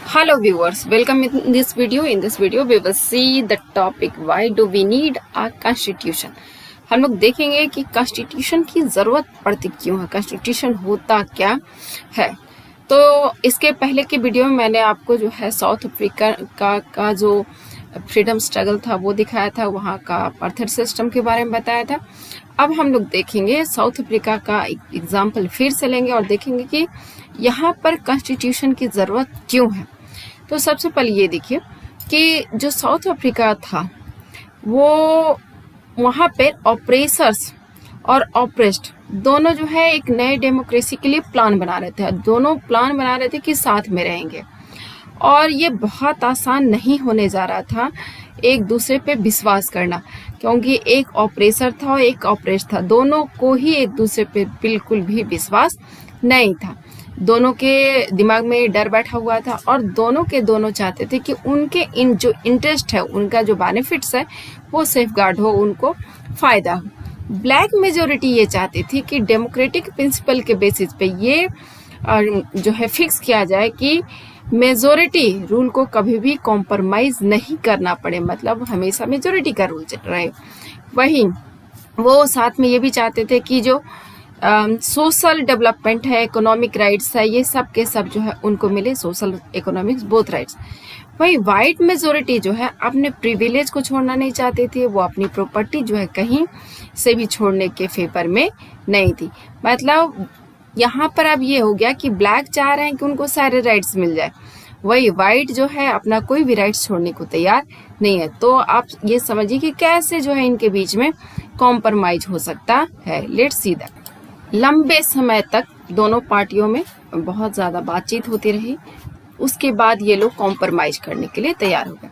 Hello viewers, welcome in this video. In this video we will see the topic why do we need a constitution. हम लोग देखेंगे कि constitution की जरूरत पड़ती क्यों है, कॉन्स्टिट्यूशन होता क्या है। तो इसके पहले के वीडियो में मैंने आपको जो है साउथ अफ्रीका का जो फ्रीडम स्ट्रगल था वो दिखाया था, वहाँ का अपार्थाइड सिस्टम के बारे में बताया था। अब हम लोग देखेंगे साउथ अफ्रीका का एग्जाम्पल फिर से लेंगे और देखेंगे कि यहाँ पर कॉन्स्टिट्यूशन की जरूरत क्यों है। तो सबसे पहले ये देखिए कि जो साउथ अफ्रीका था वो वहाँ पे ऑपरेसर्स और ऑपरेस्ड दोनों जो है एक नए डेमोक्रेसी के लिए प्लान बना रहे थे। दोनों प्लान बना रहे थे कि साथ में रहेंगे और ये बहुत आसान नहीं होने जा रहा था एक दूसरे पे विश्वास करना, क्योंकि एक ऑपरेसर था और एक ऑपरेस्ट था। दोनों को ही एक दूसरे पे बिल्कुल भी विश्वास नहीं था। दोनों के दिमाग में डर बैठा हुआ था और दोनों चाहते थे कि उनके इन जो इंटरेस्ट है, उनका जो बेनिफिट्स है वो सेफगार्ड हो, उनको फायदा हो। ब्लैक मेजोरिटी ये चाहती थी कि डेमोक्रेटिक प्रिंसिपल के बेसिस पे ये जो है फिक्स किया जाए कि मेजोरिटी रूल को कभी भी कॉम्प्रोमाइज नहीं करना पड़े, मतलब हमेशा मेजोरिटी का रूल रहे। वहीं वो साथ में ये भी चाहते थे कि जो सोशल डेवलपमेंट है, इकोनॉमिक राइट्स है, ये सब के सब जो है उनको मिले, सोशल इकोनॉमिक्स बोथ राइट्स। वही वाइट मेजोरिटी जो है अपने प्रिविलेज को छोड़ना नहीं चाहती थी, वो अपनी प्रॉपर्टी जो है कहीं से भी छोड़ने के फेवर में नहीं थी। मतलब यहाँ पर अब ये हो गया कि ब्लैक चाह रहे हैं कि उनको सारे राइट्स मिल जाए, वही वाइट जो है अपना कोई भी राइट्स छोड़ने को तैयार नहीं है। तो आप ये समझिए कि कैसे जो है इनके बीच में कॉम्प्रोमाइज हो सकता है। Let's see that. लंबे समय तक दोनों पार्टियों में बहुत ज़्यादा बातचीत होती रही, उसके बाद ये लोग कॉम्प्रोमाइज करने के लिए तैयार हो गए।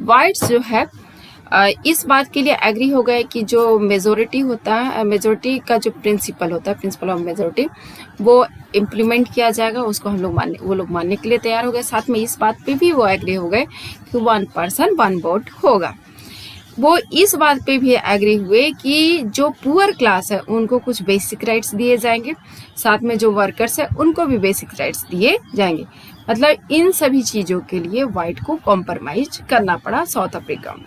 वाइट्स जो है इस बात के लिए एग्री हो गए कि जो मेजोरिटी होता है, मेजोरिटी का जो प्रिंसिपल होता है, प्रिंसिपल ऑफ मेजोरिटी, वो इम्प्लीमेंट किया जाएगा, उसको वो लोग मानने के लिए तैयार हो गए। साथ में इस बात पे भी वो एग्री हो गए कि 1 पर्सन 1 वोट होगा। वो इस बात पे भी एग्री हुए कि जो पुअर क्लास है उनको कुछ बेसिक राइट्स दिए जाएंगे, साथ में जो वर्कर्स है उनको भी बेसिक राइट्स दिए जाएंगे। मतलब इन सभी चीजों के लिए व्हाइट को कॉम्प्रोमाइज करना पड़ा साउथ अफ्रीका में।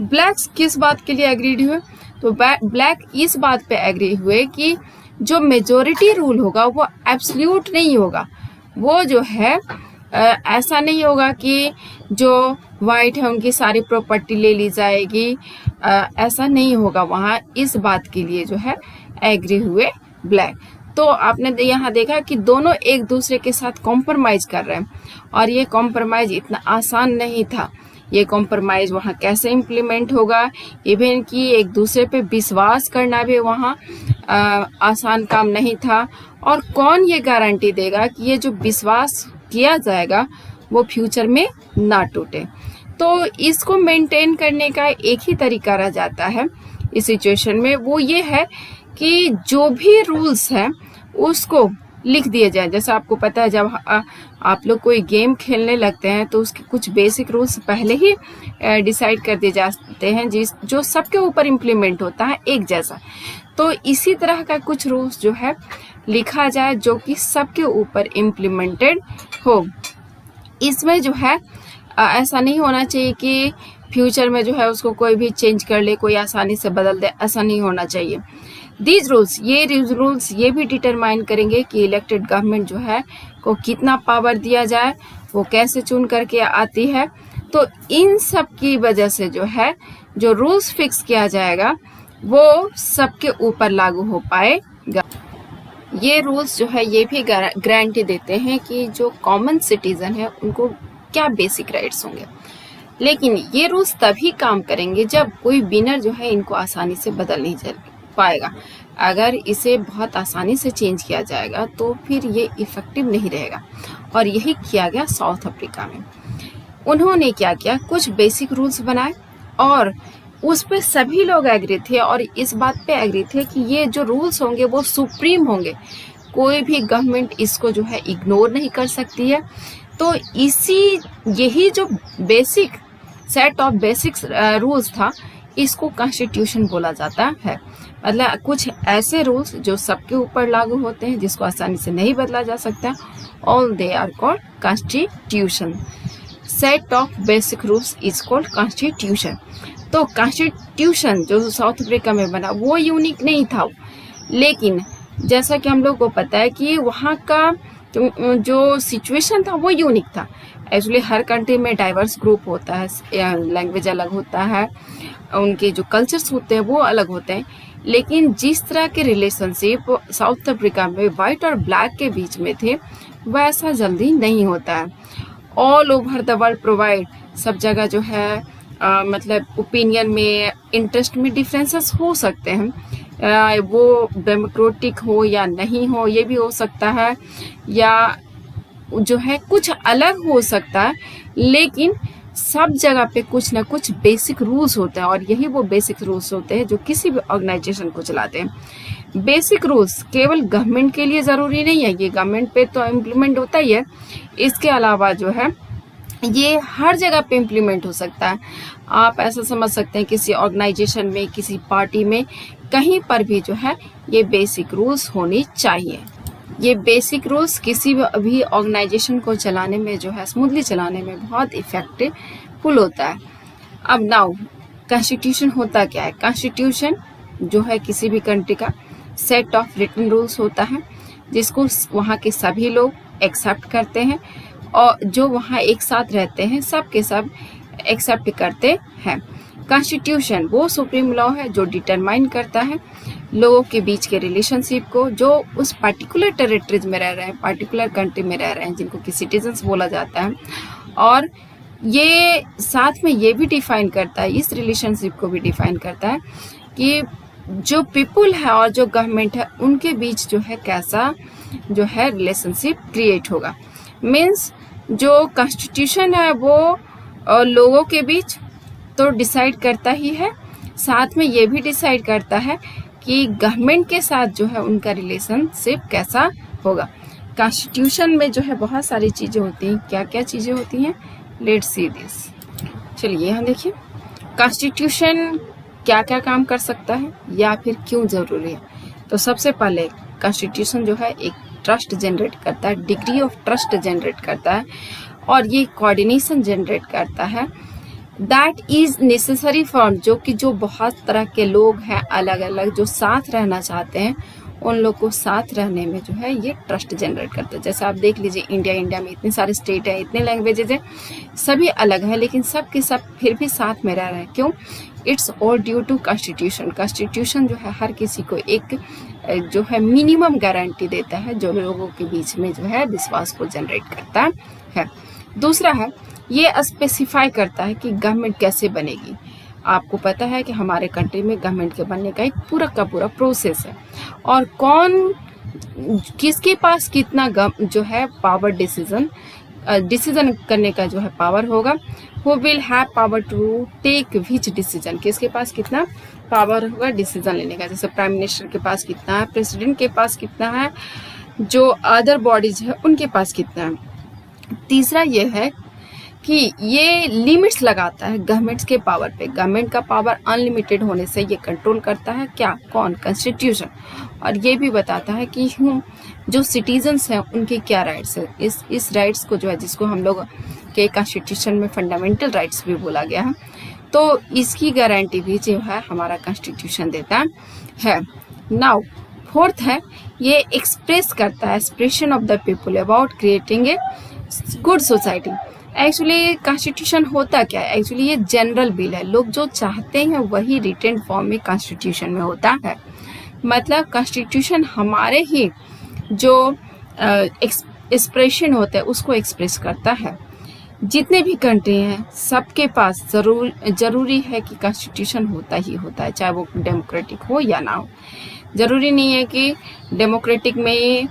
ब्लैक्स किस बात के लिए एग्रीड हुए? तो ब्लैक इस बात पे एग्री हुए कि जो मेजोरिटी रूल होगा वो एब्सोल्यूट नहीं होगा। वो जो है ऐसा नहीं होगा कि जो वाइट है उनकी सारी प्रॉपर्टी ले ली जाएगी, ऐसा नहीं होगा वहाँ। इस बात के लिए जो है एग्री हुए ब्लैक। तो आपने यहाँ देखा कि दोनों एक दूसरे के साथ कॉम्प्रोमाइज कर रहे हैं और ये कॉम्प्रोमाइज इतना आसान नहीं था। ये कॉम्प्रोमाइज वहाँ कैसे इम्प्लीमेंट होगा, इवन कि एक दूसरे पे विश्वास करना भी वहाँ आसान काम नहीं था। और कौन ये गारंटी देगा कि ये जो विश्वास किया जाएगा वो फ्यूचर में ना टूटे। तो इसको मेंटेन करने का एक ही तरीका रह जाता है इस सिचुएशन में, वो ये है कि जो भी रूल्स हैं उसको लिख दिए जाए। जैसे आपको पता है जब आप लोग कोई गेम खेलने लगते हैं तो उसके कुछ बेसिक रूल्स पहले ही डिसाइड कर दिए जाते हैं जो सबके ऊपर इम्प्लीमेंट होता है एक जैसा। तो इसी तरह का कुछ रूल्स जो है लिखा जाए जो कि सबके ऊपर इम्प्लीमेंटेड हो। इसमें जो है ऐसा नहीं होना चाहिए कि फ्यूचर में जो है उसको कोई भी चेंज कर ले, कोई आसानी से बदल दे, ऐसा नहीं होना चाहिए। दीज रूल्स ये भी डिटरमाइन करेंगे कि इलेक्टेड गवर्नमेंट जो है को कितना पावर दिया जाए, वो कैसे चुन करके आती है। तो इन सब की वजह से जो है जो रूल्स फिक्स किया जाएगा वो सबके ऊपर लागू हो पाएगा। ये रूल्स जो है ये भी गारंटी देते हैं कि जो कॉमन सिटीजन है उनको क्या बेसिक राइट्स होंगे। लेकिन ये रूल्स तभी काम करेंगे जब कोई विनर जो है इनको आसानी से बदल नहीं पाएगा। अगर इसे बहुत आसानी से चेंज किया जाएगा तो फिर ये इफेक्टिव नहीं रहेगा। और यही किया गया साउथ अफ्रीका में। उन्होंने क्या किया, कुछ बेसिक रूल्स बनाए और उस पे सभी लोग एग्री थे और इस बात पे एग्री थे कि ये जो रूल्स होंगे वो सुप्रीम होंगे, कोई भी गवर्नमेंट इसको जो है इग्नोर नहीं कर सकती है। तो यही जो basic set of basic rules था इसको कॉन्स्टिट्यूशन बोला जाता है। मतलब कुछ ऐसे रूल्स जो सबके ऊपर लागू होते हैं, जिसको आसानी से नहीं बदला जा सकता, all they are called constitution. Set of basic rules is called constitution. तो कॉन्स्टिट्यूशन जो साउथ अफ्रीका में बना वो यूनिक नहीं था, लेकिन जैसा कि हम लोग को पता है कि वहाँ का जो सिचुएशन था वो यूनिक था। एक्चुअली हर कंट्री में डाइवर्स ग्रुप होता है, लैंग्वेज अलग होता है, उनके जो कल्चर्स होते हैं वो अलग होते हैं, लेकिन जिस तरह के रिलेशनशिप साउथ अफ्रीका में वाइट और ब्लैक के बीच में थे वैसा जल्दी नहीं होता है। All over the world provide, सब जगह जो है मतलब ओपिनियन में, इंटरेस्ट में डिफरेंसेस हो सकते हैं, वो डेमोक्रेटिक हो या नहीं हो, ये भी हो सकता है, या जो है कुछ अलग हो सकता है, लेकिन सब जगह पे कुछ ना कुछ बेसिक रूल्स होते हैं, और यही वो बेसिक रूल्स होते हैं जो किसी भी ऑर्गेनाइजेशन को चलाते हैं। बेसिक रूल्स केवल गवर्नमेंट के लिए जरूरी नहीं है, ये गवर्नमेंट पे तो इम्प्लीमेंट होता ही है, इसके अलावा जो है ये हर जगह पे इम्प्लीमेंट हो सकता है। आप ऐसा समझ सकते हैं किसी ऑर्गेनाइजेशन में, किसी पार्टी में, कहीं पर भी जो है ये बेसिक रूल्स होनी चाहिए। ये बेसिक रूल्स किसी भी ऑर्गेनाइजेशन को चलाने में जो है, स्मूथली चलाने में बहुत इफेक्टिवफुल होता है। अब नाउ कॉन्स्टिट्यूशन होता क्या है? कॉन्स्टिट्यूशन जो है किसी भी कंट्री का सेट ऑफ रिटन रूल्स होता है, जिसको वहाँ के सभी लोग एक्सेप्ट करते हैं, और जो वहाँ एक साथ रहते हैं सब के सब एक्सेप्ट करते हैं। कॉन्स्टिट्यूशन वो सुप्रीम लॉ है जो डिटरमाइन करता है लोगों के बीच के रिलेशनशिप को, जो उस पर्टिकुलर टेरिटरीज में रह रहे हैं, पर्टिकुलर कंट्री में रह रहे हैं, जिनको कि सिटीजन्स बोला जाता है। और ये साथ में ये भी डिफाइन करता है, इस रिलेशनशिप को भी डिफाइन करता है कि जो पीपुल है और जो गवर्नमेंट है उनके बीच जो है कैसा जो है रिलेशनशिप क्रिएट होगा। मीन्स जो कॉन्स्टिट्यूशन है वो लोगों के बीच तो डिसाइड करता ही है, साथ में ये भी डिसाइड करता है कि गवर्नमेंट के साथ जो है उनका रिलेशनशिप कैसा होगा। कॉन्स्टिट्यूशन में जो है बहुत सारी चीजें होती हैं। क्या क्या चीजें होती हैं? Let's see this. चलिए यहाँ देखिए कॉन्स्टिट्यूशन क्या क्या काम कर सकता है या फिर क्यों जरूरी है। तो सबसे पहले कॉन्स्टिट्यूशन जो है एक ट्रस्ट जनरेट करता है, डिग्री ऑफ ट्रस्ट जनरेट करता है, और ये कोऑर्डिनेशन जनरेट करता है। दैट इज नेसेसरी फॉर जो बहुत तरह के लोग हैं अलग अलग जो साथ रहना चाहते हैं, उन लोग को साथ रहने में जो है ये ट्रस्ट जनरेट करता है। जैसे आप देख लीजिए इंडिया में इतने सारे स्टेट है, इतने लैंग्वेजेज है, सभी अलग है, लेकिन सब के सब फिर भी साथ में रह रहे हैं। क्यों? It's all due to constitution. Constitution जो है हर किसी को एक जो है मिनिमम गारंटी देता है, जो लोगों के बीच में जो है विश्वास को जनरेट करता है। दूसरा है ये स्पेसिफाई करता है कि गवर्नमेंट कैसे बनेगी। आपको पता है कि हमारे कंट्री में गवर्नमेंट के बनने का एक पूरा का पूरा प्रोसेस है, और कौन किसके पास कितना जो है पावर डिसीजन करने का जो है पावर होगा, who will have power to take which decision, किसके पास कितना पावर होगा डिसीजन लेने का। जैसे प्राइम मिनिस्टर के पास कितना है, प्रेसिडेंट के पास कितना है, जो अदर बॉडीज है उनके पास कितना है। तीसरा ये है कि ये लिमिट्स लगाता है गवर्नमेंट्स के पावर पे। गवर्नमेंट का पावर अनलिमिटेड होने से ये कंट्रोल करता है क्या? कौन? कॉन्स्टिट्यूशन। और ये भी बताता है कि जो सिटीजन्स हैं उनके क्या राइट्स है। इस राइट्स को जो है, जिसको हम लोग के कॉन्स्टिट्यूशन में फंडामेंटल राइट्स भी बोला गया है, तो इसकी गारंटी भी जो है हमारा कॉन्स्टिट्यूशन देता है। नाउ फोर्थ है ये एक्सप्रेस करता है, expression of the people about creating a good society. Actually constitution होता क्या है? एक्चुअली ये जनरल बिल है, लोग जो चाहते हैं वही रिटन फॉर्म में कॉन्स्टिट्यूशन में होता है। मतलब कॉन्स्टिट्यूशन हमारे ही जो एक्सप्रेशन होता है उसको एक्सप्रेस करता है। जितने भी कंट्री हैं सबके पास जरूरी है कि कॉन्स्टिट्यूशन होता ही होता है, चाहे वो डेमोक्रेटिक हो या ना हो। जरूरी नहीं है कि डेमोक्रेटिक में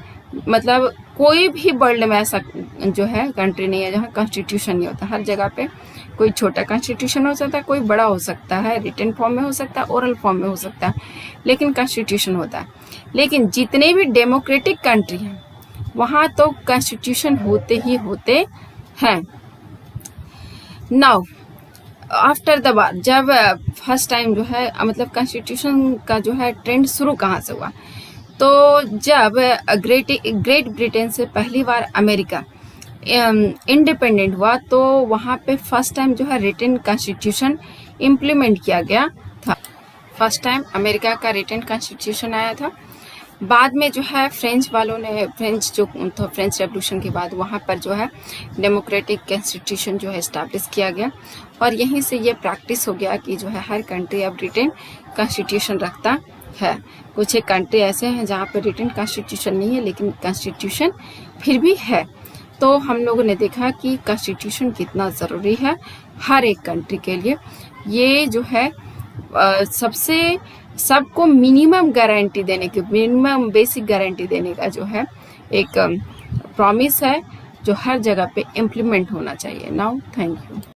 मतलब कोई भी वर्ल्ड में ऐसा जो है कंट्री नहीं है जहाँ कॉन्स्टिट्यूशन नहीं होता। हर जगह पे कोई छोटा कॉन्स्टिट्यूशन हो सकता है, कोई बड़ा हो सकता है, रिटन फॉर्म में हो सकता है, ओरल फॉर्म में हो सकता है, लेकिन कॉन्स्टिट्यूशन होता है। लेकिन जितने भी डेमोक्रेटिक कंट्री हैं वहाँ तो कॉन्स्टिट्यूशन होते ही होते हैं। नाउ आफ्टर द वार, जब फर्स्ट टाइम जो है मतलब कॉन्स्टिट्यूशन का जो है ट्रेंड शुरू कहाँ से हुआ, तो जब ग्रेट ब्रिटेन से पहली बार अमेरिका इंडिपेंडेंट हुआ, तो वहाँ पे फर्स्ट टाइम जो है रिटन कॉन्स्टिट्यूशन इम्प्लीमेंट किया गया था। फर्स्ट टाइम अमेरिका का रिटन कॉन्स्टिट्यूशन आया था। बाद में जो है फ्रेंच वालों ने, फ्रेंच रेवोल्यूशन के बाद वहाँ पर जो है डेमोक्रेटिक कॉन्स्टिट्यूशन जो है इस्टेब्लिश किया गया, और यहीं से ये प्रैक्टिस हो गया कि जो है हर कंट्री अब रिटन कॉन्स्टिट्यूशन रखता है। कुछ एक कंट्री ऐसे हैं जहाँ पर रिटन कॉन्स्टिट्यूशन नहीं है, लेकिन कॉन्स्टिट्यूशन फिर भी है। तो हम लोगों ने देखा कि कॉन्स्टिट्यूशन कितना ज़रूरी है हर एक कंट्री के लिए। ये जो है सबसे सबको मिनिमम गारंटी देने की, मिनिमम बेसिक गारंटी देने का जो है एक प्रॉमिस है, जो हर जगह पे इम्प्लीमेंट होना चाहिए। Now thank you.